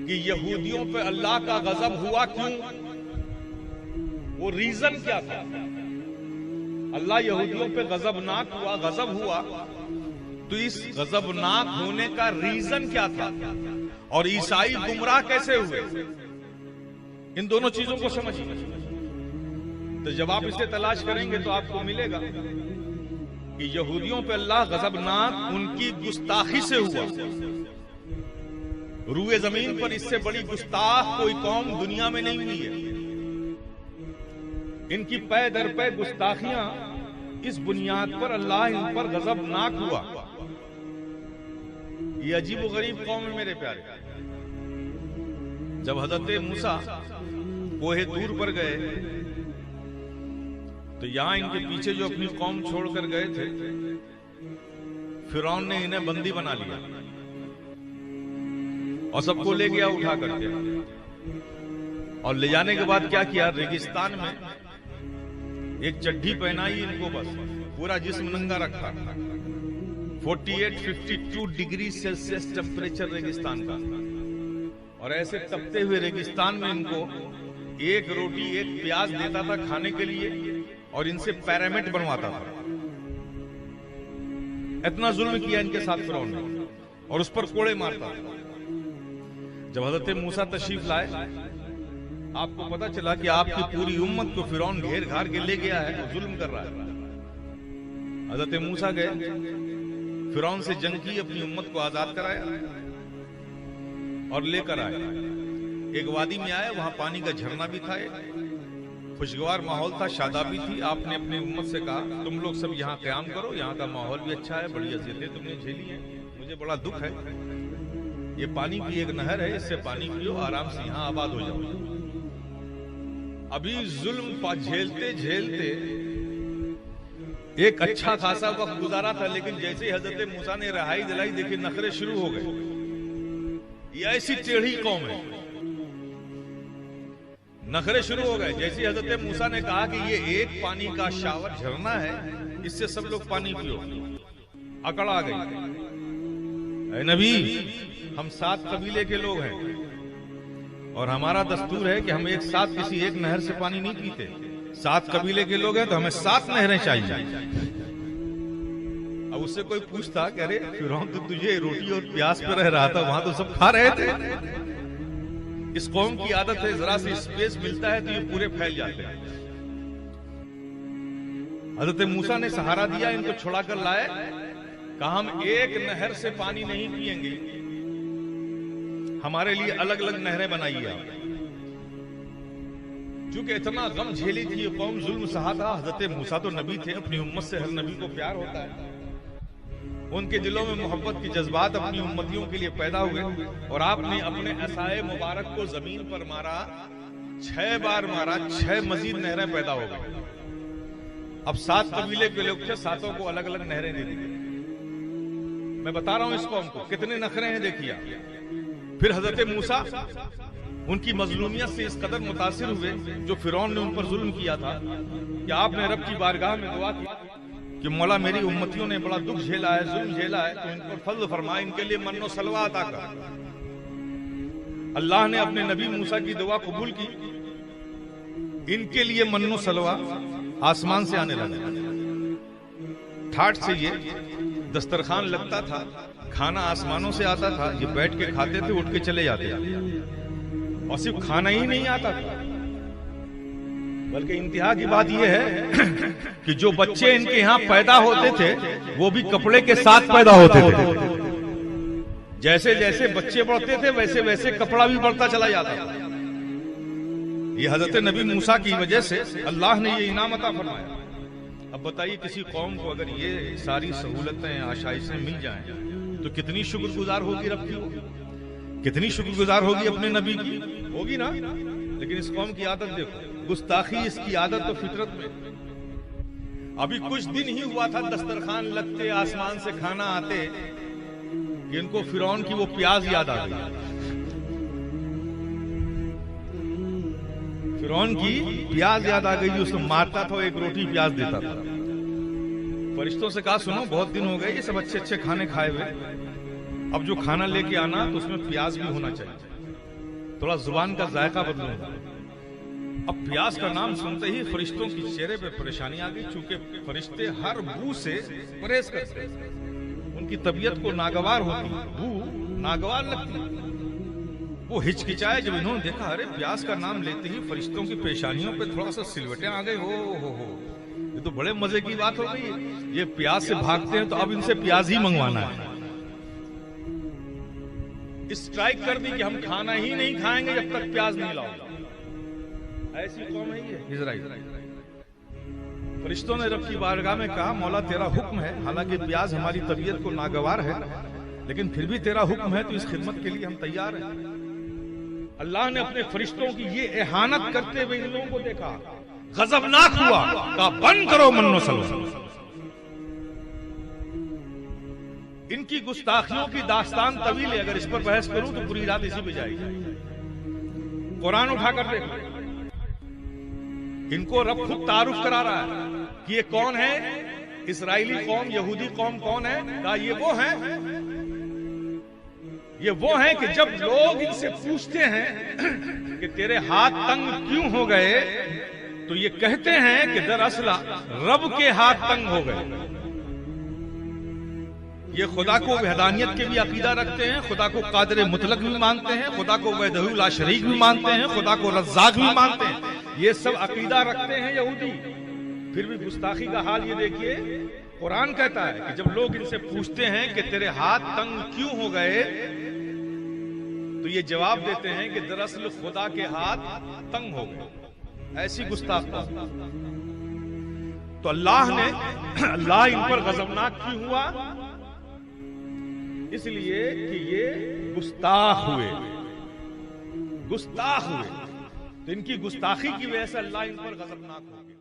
कि यहूदियों पे अल्लाह का गजब हुआ क्यों, वो रीजन क्या था। अल्लाह यहूदियों पे गजब हुआ तो इस गजबनाक होने का रीजन क्या था, और ईसाई गुमराह कैसे हुए। इन दोनों चीजों को समझिए। तो जब आप इसे तलाश करेंगे तो आपको मिलेगा कि यहूदियों पे अल्लाह गजबनाक उनकी गुस्ताखी से हुआ। रूए जमीन पर इससे बड़ी गुस्ताख कोई कौम दुनिया में नहीं हुई है। इनकी पै दर पै गुस्ताखियां, इस बुनियाद पर अल्लाह इन पर गजबनाक हुआ। ये अजीब व गरीब कौम है मेरे प्यारे। जब हजरत मूसा कोहे दूर पर गए तो यहां इनके पीछे जो अपनी कौम छोड़कर गए थे, फिरौन ने इन्हें बंदी बना लिया और सबको ले गया उठा करके। और ले जाने के बाद क्या किया, रेगिस्तान में एक चड्ढी पहनाई इनको, बस पूरा जिस्म नंगा रखा। 48-52 डिग्री सेल्सियस टेम्परेचर रेगिस्तान का। और ऐसे तपते हुए रेगिस्तान में इनको एक रोटी एक प्याज देता था खाने के लिए, और इनसे पैरामिड बनवाता था। इतना जुल्म किया इनके साथ फिरौन ने, और उस पर कोड़े मारता था। जब हजरत मूसा तशरीफ लाए, आपको पता चला कि आपकी पूरी उम्मत को फिरौन घेर घार के ले गया है और जुल्म कर रहा है। हजरत मूसा गए, फिरौन से जंग की, अपनी उम्मत को आजाद कराया और लेकर आए। एक वादी में आए, वहां पानी का झरना भी था, खुशगवार माहौल था, शादाबी थी। आपने अपनी उम्मत से कहा तुम लोग सब यहाँ क़याम करो, यहाँ का माहौल भी अच्छा है, बड़ी अज़ियतें तुमने झेली हैं, मुझे बड़ा दुख है। ये पानी की एक नहर है, इससे पानी पियो, आराम से यहाँ आबाद हो जाओ। अभी जुल्म झेलते झेलते एक अच्छा खासा वक्त गुजारा था, लेकिन जैसे ही हजरत मूसा ने रिहाई दिलाई, देखिए नखरे शुरू हो गए। ये ऐसी टेढ़ी कौम है, नखरे शुरू हो गए। जैसे हजरत मूसा ने कहा कि ये एक पानी का शावर झरना है, इससे सब लोग पानी पियो, अकड़ आ गई। ऐ नबी, हम 7 कबीले के लोग हैं और हमारा दस्तूर है कि हम एक साथ किसी एक नहर से पानी नहीं पीते। 7 कबीले के लोग हैं तो हमें 7 नहरें चाहिए। अब उससे कोई पूछता कि अरे फिरौन तो तुझे रोटी और प्याज पे रह रहा था, वहां तो सब खा रहे थे। इस कौम की आदत है, जरा सी स्पेस मिलता है तो ये पूरे फैल जाते हैं। हजरत मूसा ने सहारा दिया, इनको छुड़ा कर लाए, कहा हम एक नहर से पानी नहीं पिएंगे, हमारे लिए अलग अलग नहरें बनाइए आप। क्योंकि इतना गम झेली थी ये कौम, जुल्म सहा था। हजरत मूसा तो नबी थे, अपनी उम्मत से हर नबी को प्यार होता है। उनके दिलों में मोहब्बत की जज्बात अपनी उम्मतियों के लिए पैदा हुए, और आपने अपने असाए मुबारक को जमीन पर मारा, 6 बार मारा, 6 मजीद नहरें पैदा हो गई। अब 7 कबीले के लोग थे, 7 को अलग अलग नहरें दे दी। मैं बता रहा हूं इस कौम को कितने नखरे हैं, देखिए। फिर हजरत मूसा उनकी मजलूमियत से इस कदर मुतासिर हुए, जो फिरौन ने उन पर जुल्म किया था, कि आपने रब की बारगाह में दुआ की कि मौला मेरी उम्मतियों ने बड़ा दुख झेला है, जुल्म झेला है, तो इन पर फज़्ल फरमा, इनके लिए मन्नो सलवा अता कर। अल्लाह ने अपने नबी मूसा की दुआ कबूल की, इनके लिए मन्नो सलवा आसमान से आने लगा। ठाठ से ये दस्तरखान लगता था, खाना आसमानों से आता था, ये बैठ के खाते थे, उठ के चले जाते थे। और सिर्फ खाना ही नहीं आता था, बल्कि इंतहा की बात यह है कि जो बच्चे इनके यहाँ पैदा होते थे वो भी कपड़े के साथ पैदा होते थे। जैसे जैसे बच्चे बढ़ते थे वैसे वैसे कपड़ा भी बढ़ता चला जाता था। ये हजरत नबी मूसा की वजह से अल्लाह ने ये इनाम अता फरमाया। अब बताइए, किसी कौम को अगर ये सारी सहूलतें आशाइशें मिल जाएं तो कितनी शुक्रगुजार होगी रब की, कितनी शुक्रगुजार होगी अपने नबी की, होगी ना। लेकिन इस कौम की आदत देखो, गुस्ताखी इसकी आदत तो फितरत में। अभी कुछ दिन ही हुआ था दस्तरखान लगते, आसमान से खाना आते, कि इनको फिरौन की वो प्याज याद आ गई। फिरौन की प्याज याद आ गई, उसको मारता था, एक रोटी प्याज देता था। फरिश्तों से कहा सुनो, बहुत दिन हो गए ये सब अच्छे अच्छे खाने खाए हुए, अब जो खाना लेके आना तो उसमें प्याज भी होना चाहिए। थोड़ा जुबान का जायका बदलूंगा। अब प्यास का नाम सुनते ही फरिश्तों की चेहरे पे परेशानी आ गई, चूंकि फरिश्ते हर बू से परहेज करते हैं, उनकी तबीयत को नागवार होती, बू नागवार लगती। वो हिचकिचाए जब इन्होंने देखा अरे प्यास का नाम लेते ही फरिश्तों की पेशानियों पे थोड़ा सा सिलवटें आ गई। हो ये तो बड़े मजे की बात हो गई, ये प्यास से भागते हैं तो अब इनसे प्याज ही मंगवाना है। स्ट्राइक कर दी कि हम खाना ही नहीं खाएंगे जब तक प्याज नहीं लाओगे। ऐसी कौम है ये इजराइल। फरिश्तों ने रब की बारगाह में कहा मौला तेरा हुक्म है, हालांकि प्याज हमारी तबीयत को नागवार है, लेकिन फिर भी तेरा हुक्म है तो इस खिदमत के लिए हम तैयार हैं। अल्लाह ने अपने फरिश्तों की ये एहानत करते हुए इन लोगों को देखा, गजबनाक हुआ, कहा बंद करो मन्नो सल्वा। इनकी गुस्ताखियों की दास्तान तवील है, अगर इस पर बहस करूं तो पूरी रात इसी पे जाएगी। कुरान उठाकर देखो, इनको रब खुद तारुफ करा रहा है कि ये कौन है, इस्राएली कौम, यहूदी कौम कौन है। कहा ये वो हैं कि जब लोग इनसे पूछते हैं कि तेरे हाथ तंग क्यों हो गए, तो ये कहते हैं कि दरअसल रब के हाथ तंग हो गए। ये खुदा को वहदानियत के भी अकीदा रखते हैं, खुदा को कादिर मुतलक भी मानते हैं, खुदा को वहदहू ला शरीक भी मानते हैं, खुदा को रज़्ज़ाक भी मानते हैं। ये सब अकीदा रखते हैं यहूदी, फिर भी गुस्ताखी का हाल ये देखिए। कुरान कहता है कि जब लोग इनसे पूछते हैं कि तेरे हाथ तंग क्यों हो गए, तो ये जवाब देते हैं कि दरअसल खुदा के हाथ तंग हो गए। ऐसी गुस्ताख तो अल्लाह इन पर गजबनाक क्यों हुआ, इसलिए कि ये गुस्ताख हुए। तो इनकी गुस्ताखी की वजह से अल्लाह इन पर गजबनाक हो गया।